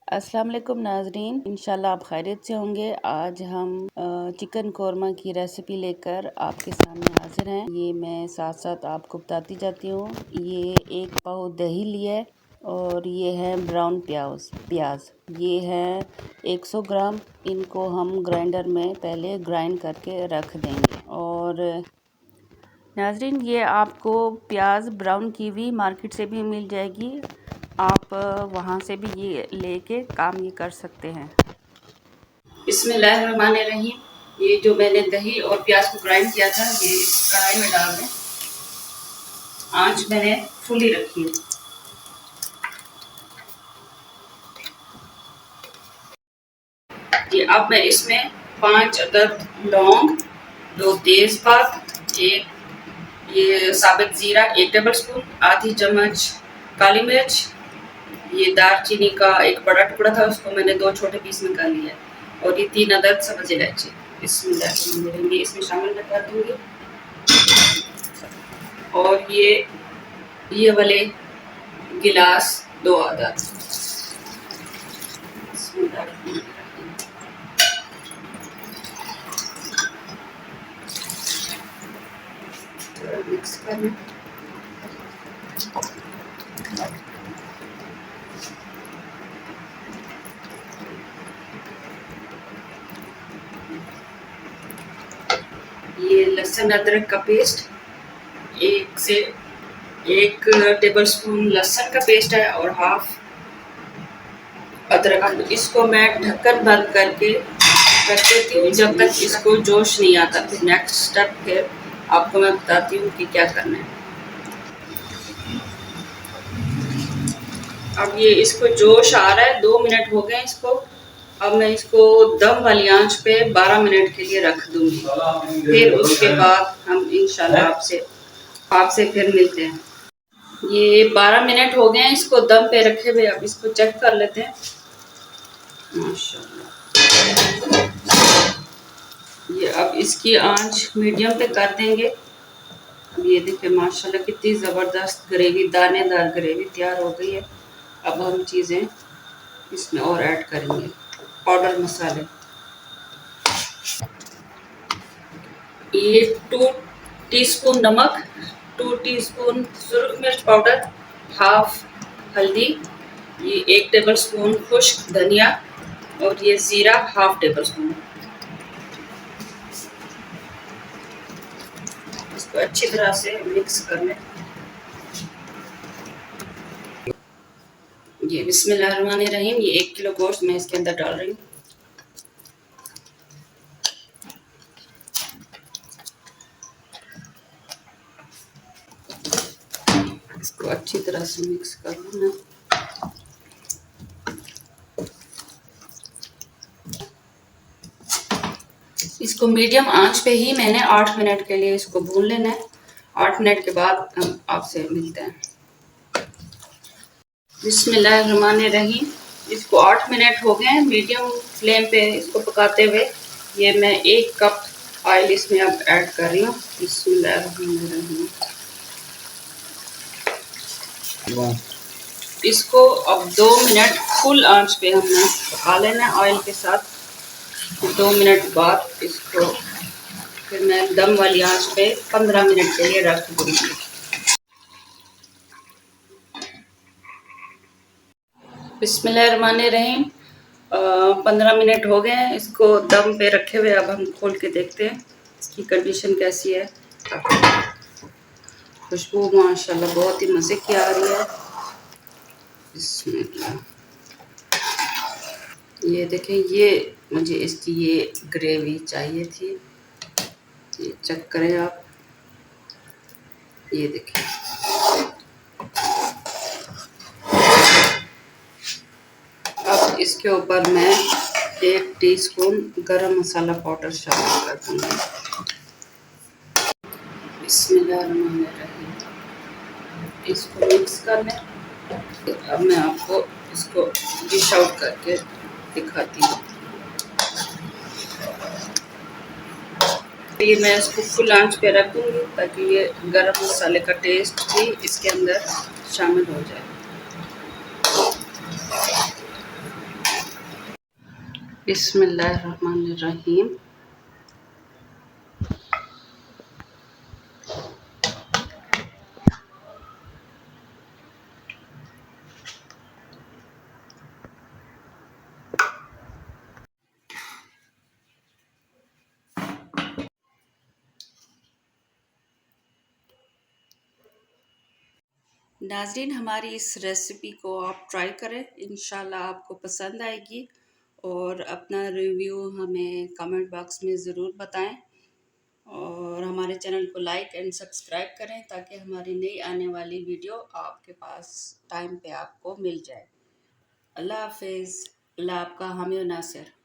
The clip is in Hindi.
अस्सलाम वालेकुम नाजरीन, इंशाल्लाह आप खैरियत से होंगे। आज हम चिकन कोरमा की रेसिपी लेकर आपके सामने हाजिर हैं। ये मैं साथ साथ आपको बताती जाती हूँ। ये 1 पाव दही लिया है और ये है ब्राउन प्याज ये है 100 ग्राम। इनको हम ग्राइंडर में पहले ग्राइंड करके रख देंगे। और नाजरीन, ये आपको प्याज ब्राउन की हुई मार्केट से भी मिल जाएगी, आप वहाँ से भी ये लेके काम ये कर सकते हैं। बिस्मिल्लाहिर्रहमानिर्रहीम। ये जो मैंने दही और प्याज को ग्राइंड किया था, ये कढ़ाई में डाल दें। आंच मैंने फुल ही रखी है। ये अब मैं इसमें 5 अदद लौंग, 2 तेज़पात, एक ये साबित ज़ीरा 1 टेबल स्पून, आधी चम्मच काली मिर्च, ये दालचीनी का एक बड़ा टुकड़ा था, उसको मैंने 2 छोटे पीस में कर लिया, और ये 3 अदद सब्ज़ इलायची इसमें शामिल मैं कर दूँगी। और ये वाले गिलास 2 अदद मिक्स करना। ये लहसुन अदरक का पेस्ट 1 टेबल स्पून लहसुन का पेस्ट है और हाफ अदरक। इसको मैं ढक्कन बंद करके रख देती हूँ जब तक इसको जोश नहीं आता। फिर नेक्स्ट स्टेप फिर आपको मैं बताती हूँ कि क्या करना है। अब ये इसको जोश आ रहा है, 2 मिनट हो गए इसको। अब मैं इसको दम वाली आंच पे 12 मिनट के लिए रख दूंगी। फिर उसके बाद हम इंशाल्लाह आपसे फिर मिलते हैं। ये 12 मिनट हो गए हैं इसको दम पे रखे हुए। अब इसको चेक कर लेते हैं। माशाल्लाह, ये अब इसकी आंच मीडियम पे कर देंगे। अब ये देखिए माशाल्लाह कितनी ज़बरदस्त ग्रेवी, दानेदार ग्रेवी तैयार हो गई है। अब हम चीज़ें इसमें और ऐड करेंगे। पाउडर मसाले, ये 2 टीस्पून नमक, 2 टीस्पून सुरख मिर्च पाउडर, हाफ हल्दी, ये 1 टेबल स्पून खुश्क धनिया, और ये ज़ीरा हाफ टेबल स्पून। इसको अच्छी तरह से मिक्स कर लें। ये बिस्मिल्लाहिर्रहमानिर्रहीम, ये 1 किलो गोश्त मैं इसके अंदर डाल रही हूँ। इसको अच्छी तरह से मिक्स कर लेना। इसको मीडियम आंच पे ही मैंने 8 मिनट के लिए इसको भून लेना है। 8 मिनट के बाद हम आपसे मिलते हैं। बिस्मिल्लाहिर्रहमानिर्रहीम, इसको 8 मिनट हो गए हैं मीडियम फ्लेम पे इसको पकाते हुए। ये मैं 1 कप ऑयल इसमें अब ऐड कर रही हूँ। बिस्मिल्लाहिर्रहमानिर्रहीम, इसको अब 2 मिनट फुल आंच पे हमने पका लेना है ऑयल के साथ। 2 मिनट बाद इसको फिर मैं दम वाली आंच पे 15 मिनट के लिए रख दूँगी। बिस्मिल्लाहिर्रहमानिर्रहीम, 15 मिनट हो गए हैं इसको दम पे रखे हुए। अब हम खोल के देखते हैं इसकी कंडीशन कैसी है। खुशबू माशाल्लाह बहुत ही मज़े की आ रही है। बिस्मिल्लाह, ये देखें, ये मुझे इसकी ये ग्रेवी चाहिए थी। ये चेक करें आप, ये देखें। अब इसके ऊपर मैं 1 टीस्पून गरम मसाला पाउडर शामिल कर दूँगी। बिस्मिल्लाहिर्रहमानिर्रहीम, इसको मिक्स कर लें। अब मैं आपको इसको डिश आउट करके दिखाती हूँ। ये मैं इसको फुल आंच पे रख दूँगी ताकि ये गरम मसाले का टेस्ट भी इसके अंदर शामिल हो जाए। बिस्मिल्लाहिर्रहमानिर्रहीम। नाज़रीन, हमारी इस रेसिपी को आप ट्राई करें, इंशाल्लाह आपको पसंद आएगी और अपना रिव्यू हमें कमेंट बॉक्स में ज़रूर बताएं और हमारे चैनल को लाइक एंड सब्सक्राइब करें ताकि हमारी नई आने वाली वीडियो आपके पास टाइम पे आपको मिल जाए। अल्लाह हाफ़िज़। अल्लाह आपका हामी और नासिर।